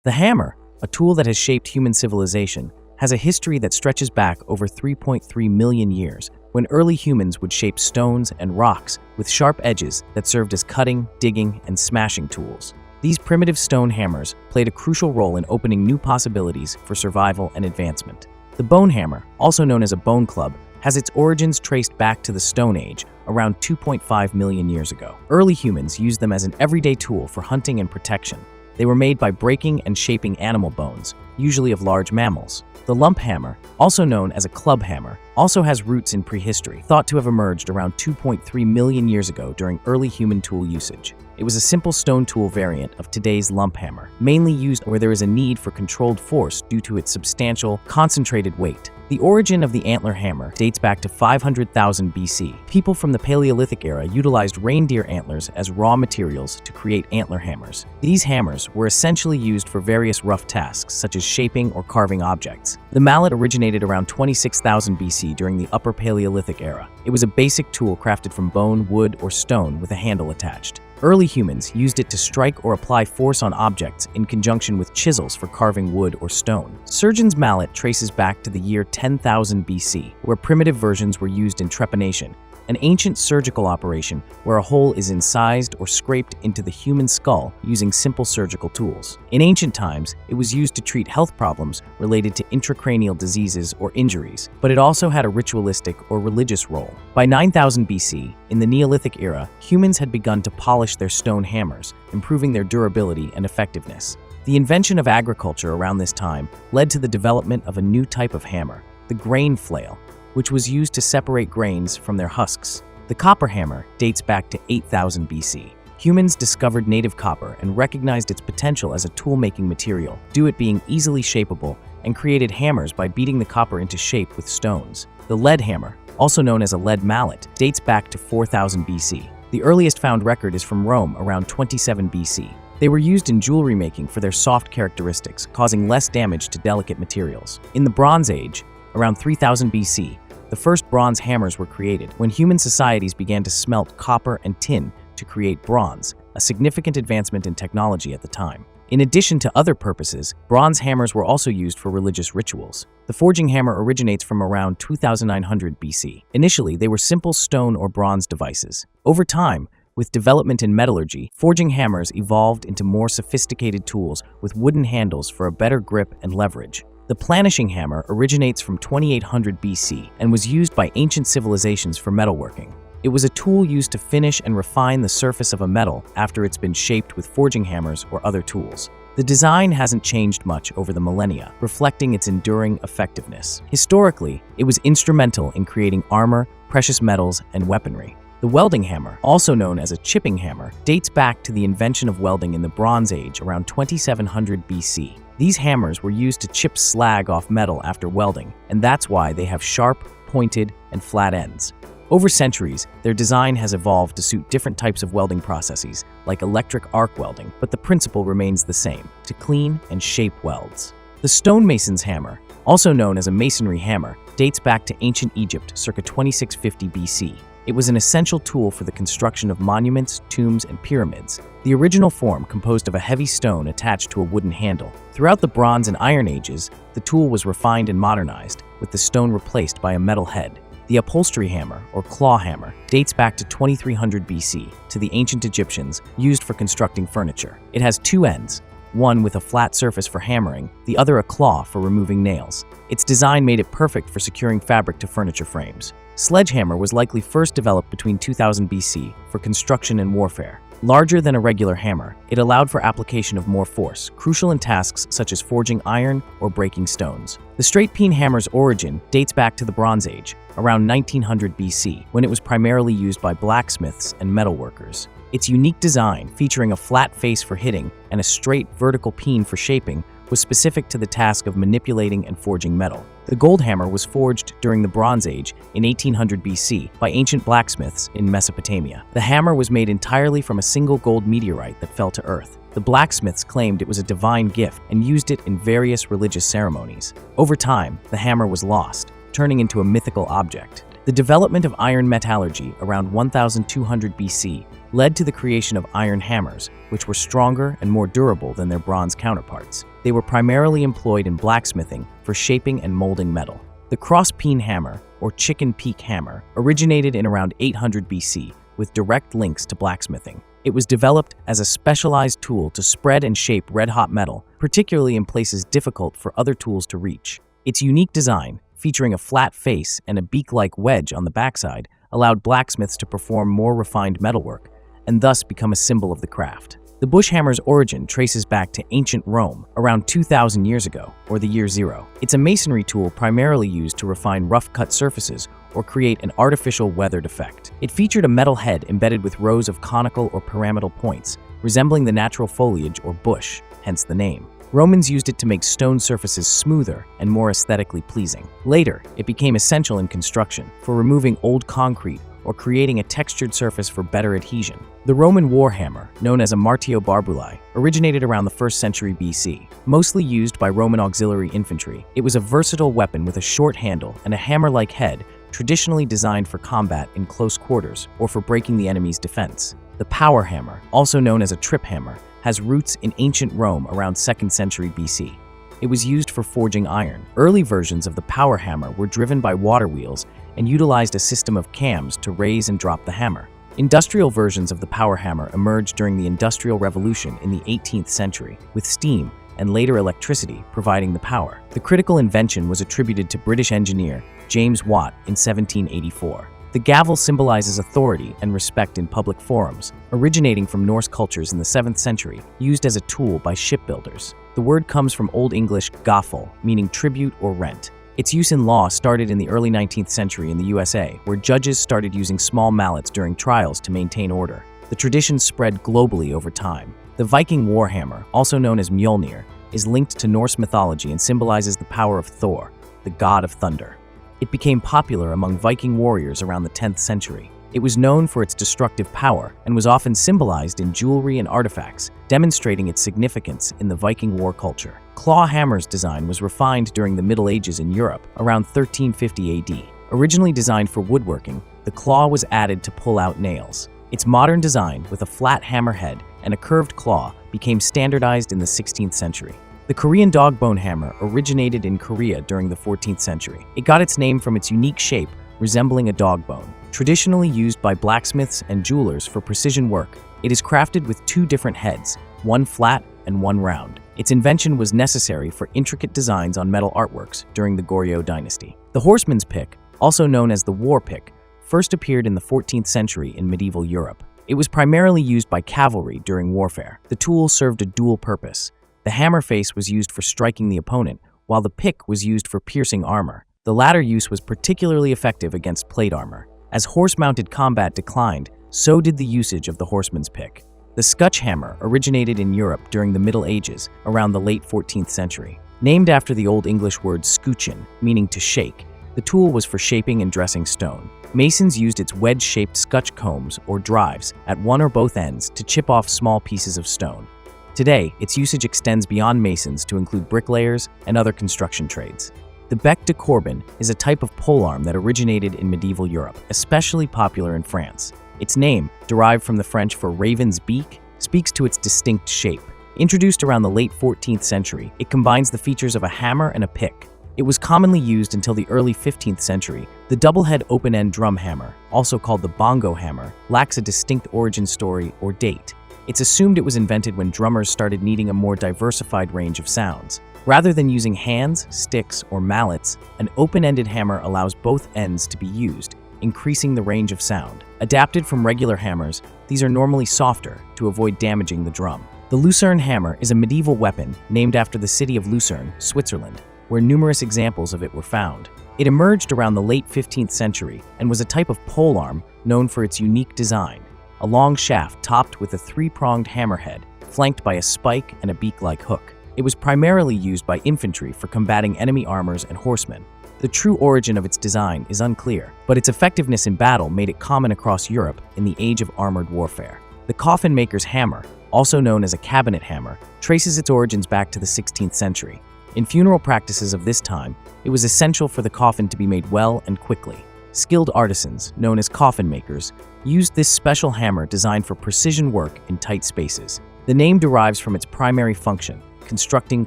The hammer, a tool that has shaped human civilization, has a history that stretches back over 3.3 million years, when early humans would shape stones and rocks with sharp edges that served as cutting, digging, and smashing tools. These primitive stone hammers played a crucial role in opening new possibilities for survival and advancement. The bone hammer, also known as a bone club, has its origins traced back to the Stone Age, around 2.5 million years ago. Early humans used them as an everyday tool for hunting and protection. They were made by breaking and shaping animal bones, usually of large mammals. The lump hammer, also known as a club hammer, also has roots in prehistory, thought to have emerged around 2.3 million years ago during early human tool usage. It was a simple stone tool variant of today's lump hammer, mainly used where there is a need for controlled force due to its substantial, concentrated weight. The origin of the antler hammer dates back to 500,000 BC. People from the Paleolithic era utilized reindeer antlers as raw materials to create antler hammers. These hammers were essentially used for various rough tasks, such as shaping or carving objects. The mallet originated around 26,000 BC during the Upper Paleolithic era. It was a basic tool crafted from bone, wood, or stone with a handle attached. Early humans used it to strike or apply force on objects in conjunction with chisels for carving wood or stone. Surgeon's mallet traces back to the year 10,000 BC, where primitive versions were used in trepanation, an ancient surgical operation where a hole is incised or scraped into the human skull using simple surgical tools. In ancient times, it was used to treat health problems related to intracranial diseases or injuries, but it also had a ritualistic or religious role. By 9000 BC, in the Neolithic era, humans had begun to polish their stone hammers, improving their durability and effectiveness. The invention of agriculture around this time led to the development of a new type of hammer, the grain flail, which was used to separate grains from their husks. The copper hammer dates back to 8000 BC. Humans discovered native copper and recognized its potential as a tool-making material, due to it being easily shapeable, and created hammers by beating the copper into shape with stones. The lead hammer, also known as a lead mallet, dates back to 4000 BC. The earliest found record is from Rome around 27 BC. They were used in jewelry making for their soft characteristics, causing less damage to delicate materials. In the Bronze Age, around 3000 BC, the first bronze hammers were created when human societies began to smelt copper and tin to create bronze, a significant advancement in technology at the time. In addition to other purposes, bronze hammers were also used for religious rituals. The forging hammer originates from around 2900 BC. Initially, they were simple stone or bronze devices. Over time, with development in metallurgy, forging hammers evolved into more sophisticated tools with wooden handles for a better grip and leverage. The planishing hammer originates from 2800 BC and was used by ancient civilizations for metalworking. It was a tool used to finish and refine the surface of a metal after it's been shaped with forging hammers or other tools. The design hasn't changed much over the millennia, reflecting its enduring effectiveness. Historically, it was instrumental in creating armor, precious metals, and weaponry. The welding hammer, also known as a chipping hammer, dates back to the invention of welding in the Bronze Age around 2700 BC. These hammers were used to chip slag off metal after welding, and that's why they have sharp, pointed, and flat ends. Over centuries, their design has evolved to suit different types of welding processes, like electric arc welding, but the principle remains the same: to clean and shape welds. The stonemason's hammer, also known as a masonry hammer, dates back to ancient Egypt circa 2650 BC. It was an essential tool for the construction of monuments, tombs, and pyramids. The original form composed of a heavy stone attached to a wooden handle. Throughout the Bronze and Iron Ages, the tool was refined and modernized, with the stone replaced by a metal head. The upholstery hammer, or claw hammer, dates back to 2300 BC, to the ancient Egyptians, used for constructing furniture. It has two ends, one with a flat surface for hammering, the other a claw for removing nails. Its design made it perfect for securing fabric to furniture frames. Sledgehammer was likely first developed between 2000 BC for construction and warfare. Larger than a regular hammer, it allowed for application of more force, crucial in tasks such as forging iron or breaking stones. The straight peen hammer's origin dates back to the Bronze Age, around 1900 BC, when it was primarily used by blacksmiths and metalworkers. Its unique design, featuring a flat face for hitting and a straight vertical peen for shaping, was specific to the task of manipulating and forging metal. The gold hammer was forged during the Bronze Age in 1800 BC by ancient blacksmiths in Mesopotamia. The hammer was made entirely from a single gold meteorite that fell to Earth. The blacksmiths claimed it was a divine gift and used it in various religious ceremonies. Over time, the hammer was lost, turning into a mythical object. The development of iron metallurgy around 1200 BC led to the creation of iron hammers, which were stronger and more durable than their bronze counterparts. They were primarily employed in blacksmithing for shaping and molding metal. The cross-peen hammer, or chicken peak hammer, originated in around 800 BC with direct links to blacksmithing. It was developed as a specialized tool to spread and shape red-hot metal, particularly in places difficult for other tools to reach. Its unique design, featuring a flat face and a beak-like wedge on the backside, allowed blacksmiths to perform more refined metalwork, and thus become a symbol of the craft. The bush hammer's origin traces back to ancient Rome, around 2,000 years ago, or the year zero. It's a masonry tool primarily used to refine rough-cut surfaces or create an artificial weathered effect. It featured a metal head embedded with rows of conical or pyramidal points, resembling the natural foliage or bush, hence the name. Romans used it to make stone surfaces smoother and more aesthetically pleasing. Later, it became essential in construction for removing old concrete or creating a textured surface for better adhesion. The Roman war hammer, known as a martio barbuli, originated around the 1st century BC. Mostly used by Roman auxiliary infantry, it was a versatile weapon with a short handle and a hammer-like head, traditionally designed for combat in close quarters or for breaking the enemy's defense. The power hammer, also known as a trip hammer, has roots in ancient Rome around 2nd century BC. It was used for forging iron. Early versions of the power hammer were driven by water wheels and utilized a system of cams to raise and drop the hammer. Industrial versions of the power hammer emerged during the Industrial Revolution in the 18th century, with steam and later electricity providing the power. The critical invention was attributed to British engineer James Watt in 1784. The gavel symbolizes authority and respect in public forums, originating from Norse cultures in the 7th century, used as a tool by shipbuilders. The word comes from Old English gafel, meaning tribute or rent. Its use in law started in the early 19th century in the USA, where judges started using small mallets during trials to maintain order. The tradition spread globally over time. The Viking warhammer, also known as Mjolnir, is linked to Norse mythology and symbolizes the power of Thor, the god of thunder. It became popular among Viking warriors around the 10th century. It was known for its destructive power and was often symbolized in jewelry and artifacts, demonstrating its significance in the Viking war culture. Claw hammer's design was refined during the Middle Ages in Europe, around 1350 AD. Originally designed for woodworking, the claw was added to pull out nails. Its modern design, with a flat hammerhead and a curved claw, became standardized in the 16th century. The Korean dogbone hammer originated in Korea during the 14th century. It got its name from its unique shape, resembling a dog bone. Traditionally used by blacksmiths and jewelers for precision work, it is crafted with two different heads, one flat and one round. Its invention was necessary for intricate designs on metal artworks during the Goryeo dynasty. The horseman's pick, also known as the war pick, first appeared in the 14th century in medieval Europe. It was primarily used by cavalry during warfare. The tool served a dual purpose. The hammer face was used for striking the opponent, while the pick was used for piercing armor. The latter use was particularly effective against plate armor. As horse-mounted combat declined, so did the usage of the horseman's pick. The Scutch hammer originated in Europe during the Middle Ages, around the late 14th century. Named after the Old English word scutcheon, meaning to shake, the tool was for shaping and dressing stone. Masons used its wedge-shaped scutch combs, or drives, at one or both ends to chip off small pieces of stone. Today, its usage extends beyond masons to include bricklayers and other construction trades. The bec de corbin is a type of polearm that originated in medieval Europe, especially popular in France. Its name, derived from the French for raven's beak, speaks to its distinct shape. Introduced around the late 14th century, it combines the features of a hammer and a pick. It was commonly used until the early 15th century. The double-head open-end drum hammer, also called the bongo hammer, lacks a distinct origin story or date. It's assumed it was invented when drummers started needing a more diversified range of sounds. Rather than using hands, sticks, or mallets, an open-ended hammer allows both ends to be used, increasing the range of sound. Adapted from regular hammers, these are normally softer to avoid damaging the drum. The Lucerne hammer is a medieval weapon named after the city of Lucerne, Switzerland, where numerous examples of it were found. It emerged around the late 15th century and was a type of polearm known for its unique design, a long shaft topped with a three-pronged hammerhead, flanked by a spike and a beak-like hook. It was primarily used by infantry for combating enemy armors and horsemen. The true origin of its design is unclear, but its effectiveness in battle made it common across Europe in the age of armored warfare. The coffin maker's hammer, also known as a cabinet hammer, traces its origins back to the 16th century. In funeral practices of this time, it was essential for the coffin to be made well and quickly. Skilled artisans, known as coffin makers, used this special hammer designed for precision work in tight spaces. The name derives from its primary function, constructing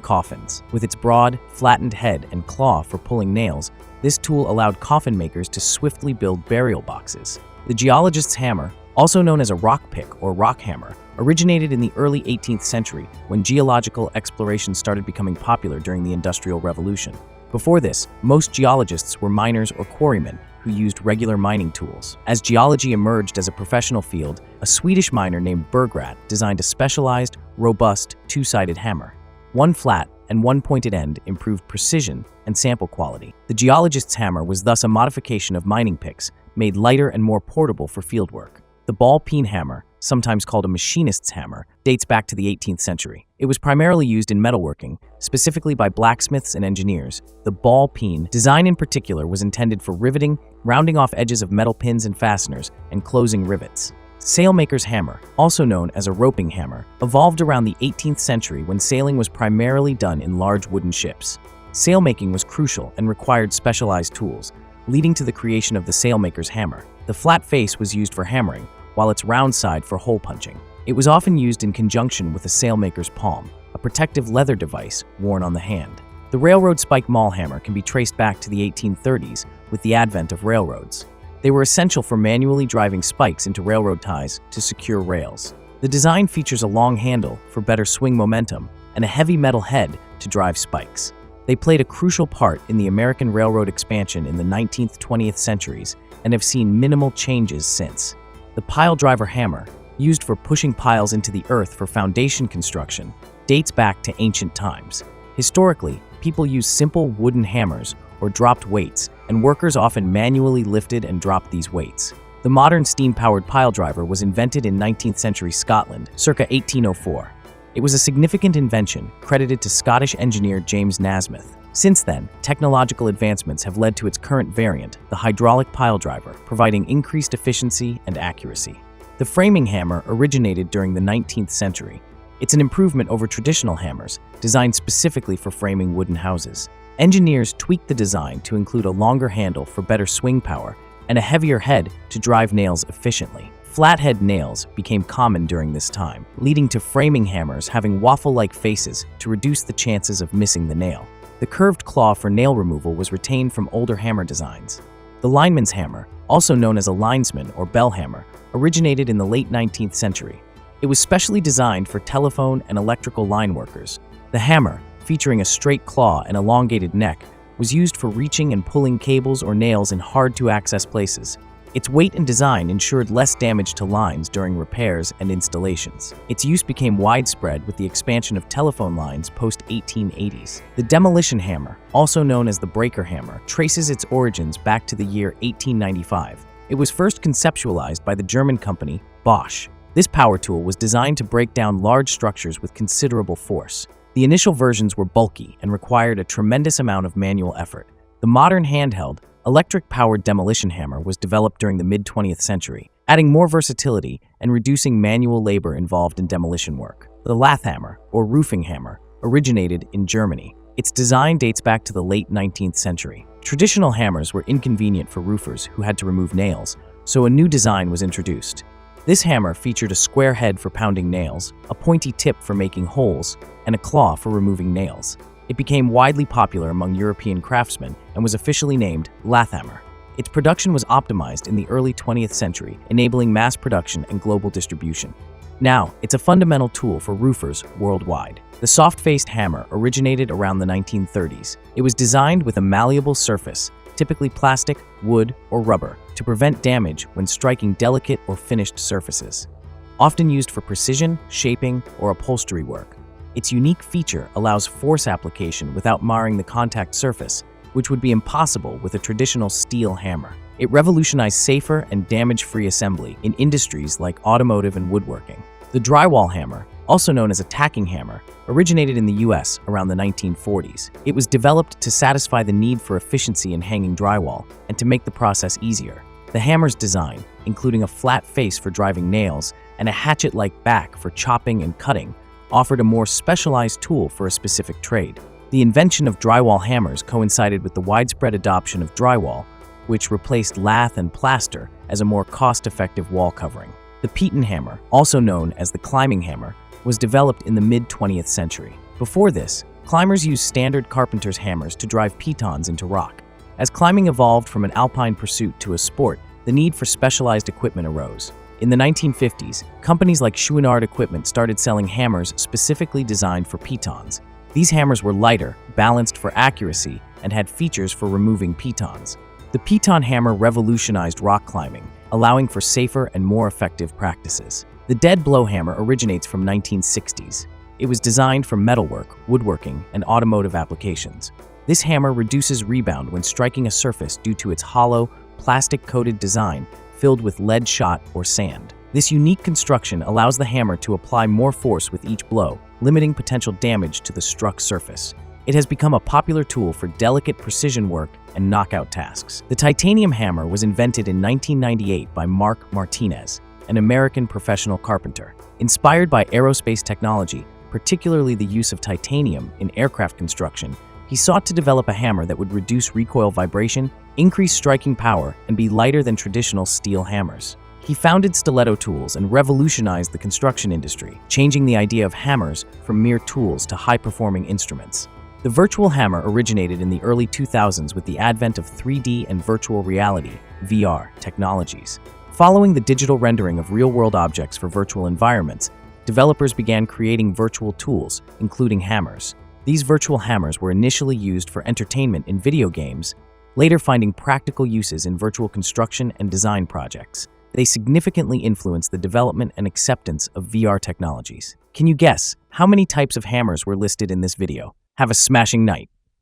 coffins. With its broad, flattened head and claw for pulling nails, this tool allowed coffin makers to swiftly build burial boxes. The geologist's hammer, also known as a rock pick or rock hammer, originated in the early 18th century when geological exploration started becoming popular during the Industrial Revolution. Before this, most geologists were miners or quarrymen who used regular mining tools. As geology emerged as a professional field, a Swedish miner named Bergrat designed a specialized, robust, two-sided hammer. One flat and one pointed end improved precision and sample quality. The geologist's hammer was thus a modification of mining picks, made lighter and more portable for fieldwork. The ball-peen hammer, sometimes called a machinist's hammer, dates back to the 18th century. It was primarily used in metalworking, specifically by blacksmiths and engineers. The ball-peen design in particular was intended for riveting, rounding off edges of metal pins and fasteners, and closing rivets. Sailmaker's hammer, also known as a roping hammer, evolved around the 18th century when sailing was primarily done in large wooden ships. Sailmaking was crucial and required specialized tools, leading to the creation of the sailmaker's hammer. The flat face was used for hammering, while its round side for hole punching. It was often used in conjunction with a sailmaker's palm, a protective leather device worn on the hand. The railroad spike maul hammer can be traced back to the 1830s with the advent of railroads. They were essential for manually driving spikes into railroad ties to secure rails. The design features a long handle for better swing momentum and a heavy metal head to drive spikes. They played a crucial part in the American railroad expansion in the 19th-20th centuries and have seen minimal changes since. The pile driver hammer, used for pushing piles into the earth for foundation construction, dates back to ancient times. Historically, people used simple wooden hammers or dropped weights, and workers often manually lifted and dropped these weights. The modern steam-powered pile driver was invented in 19th century Scotland, circa 1804. It was a significant invention credited to Scottish engineer James Nasmyth. Since then, technological advancements have led to its current variant, the hydraulic pile driver, providing increased efficiency and accuracy. The framing hammer originated during the 19th century. It's an improvement over traditional hammers, designed specifically for framing wooden houses. Engineers tweaked the design to include a longer handle for better swing power and a heavier head to drive nails efficiently. Flathead nails became common during this time, leading to framing hammers having waffle-like faces to reduce the chances of missing the nail. The curved claw for nail removal was retained from older hammer designs. The lineman's hammer, also known as a linesman or bell hammer, originated in the late 19th century. It was specially designed for telephone and electrical line workers. The hammer, featuring a straight claw and elongated neck, was used for reaching and pulling cables or nails in hard-to-access places. Its weight and design ensured less damage to lines during repairs and installations. Its use became widespread with the expansion of telephone lines post-1880s. The demolition hammer, also known as the breaker hammer, traces its origins back to the year 1895. It was first conceptualized by the German company Bosch. This power tool was designed to break down large structures with considerable force. The initial versions were bulky and required a tremendous amount of manual effort. The modern handheld, electric-powered demolition hammer was developed during the mid-20th century, adding more versatility and reducing manual labor involved in demolition work. The lath hammer, or roofing hammer, originated in Germany. Its design dates back to the late 19th century. Traditional hammers were inconvenient for roofers who had to remove nails, so a new design was introduced. This hammer featured a square head for pounding nails, a pointy tip for making holes, and a claw for removing nails. It became widely popular among European craftsmen and was officially named Lathhammer. Its production was optimized in the early 20th century, enabling mass production and global distribution. Now, it's a fundamental tool for roofers worldwide. The soft-faced hammer originated around the 1930s. It was designed with a malleable surface, typically plastic, wood, or rubber, to prevent damage when striking delicate or finished surfaces. Often used for precision, shaping, or upholstery work, its unique feature allows force application without marring the contact surface, which would be impossible with a traditional steel hammer. It revolutionized safer and damage-free assembly in industries like automotive and woodworking. The drywall hammer, also known as a tacking hammer, originated in the US around the 1940s. It was developed to satisfy the need for efficiency in hanging drywall and to make the process easier. The hammer's design, including a flat face for driving nails and a hatchet-like back for chopping and cutting, offered a more specialized tool for a specific trade. The invention of drywall hammers coincided with the widespread adoption of drywall, which replaced lath and plaster as a more cost-effective wall covering. The Peaton hammer, also known as the climbing hammer, was developed in the mid-20th century. Before this, climbers used standard carpenter's hammers to drive pitons into rock. As climbing evolved from an alpine pursuit to a sport, the need for specialized equipment arose. In the 1950s, companies like Chouinard Equipment started selling hammers specifically designed for pitons. These hammers were lighter, balanced for accuracy, and had features for removing pitons. The piton hammer revolutionized rock climbing, allowing for safer and more effective practices. The dead blow hammer originates from 1960s. It was designed for metalwork, woodworking, and automotive applications. This hammer reduces rebound when striking a surface due to its hollow, plastic-coated design filled with lead shot or sand. This unique construction allows the hammer to apply more force with each blow, limiting potential damage to the struck surface. It has become a popular tool for delicate precision work and knockout tasks. The titanium hammer was invented in 1998 by Mark Martinez, an American professional carpenter. Inspired by aerospace technology, particularly the use of titanium in aircraft construction, he sought to develop a hammer that would reduce recoil vibration, increase striking power, and be lighter than traditional steel hammers. He founded Stiletto Tools and revolutionized the construction industry, changing the idea of hammers from mere tools to high-performing instruments. The virtual hammer originated in the early 2000s with the advent of 3D and virtual reality (VR) technologies. Following the digital rendering of real-world objects for virtual environments, developers began creating virtual tools, including hammers. These virtual hammers were initially used for entertainment in video games, later finding practical uses in virtual construction and design projects. They significantly influenced the development and acceptance of VR technologies. Can you guess how many types of hammers were listed in this video? Have a smashing night!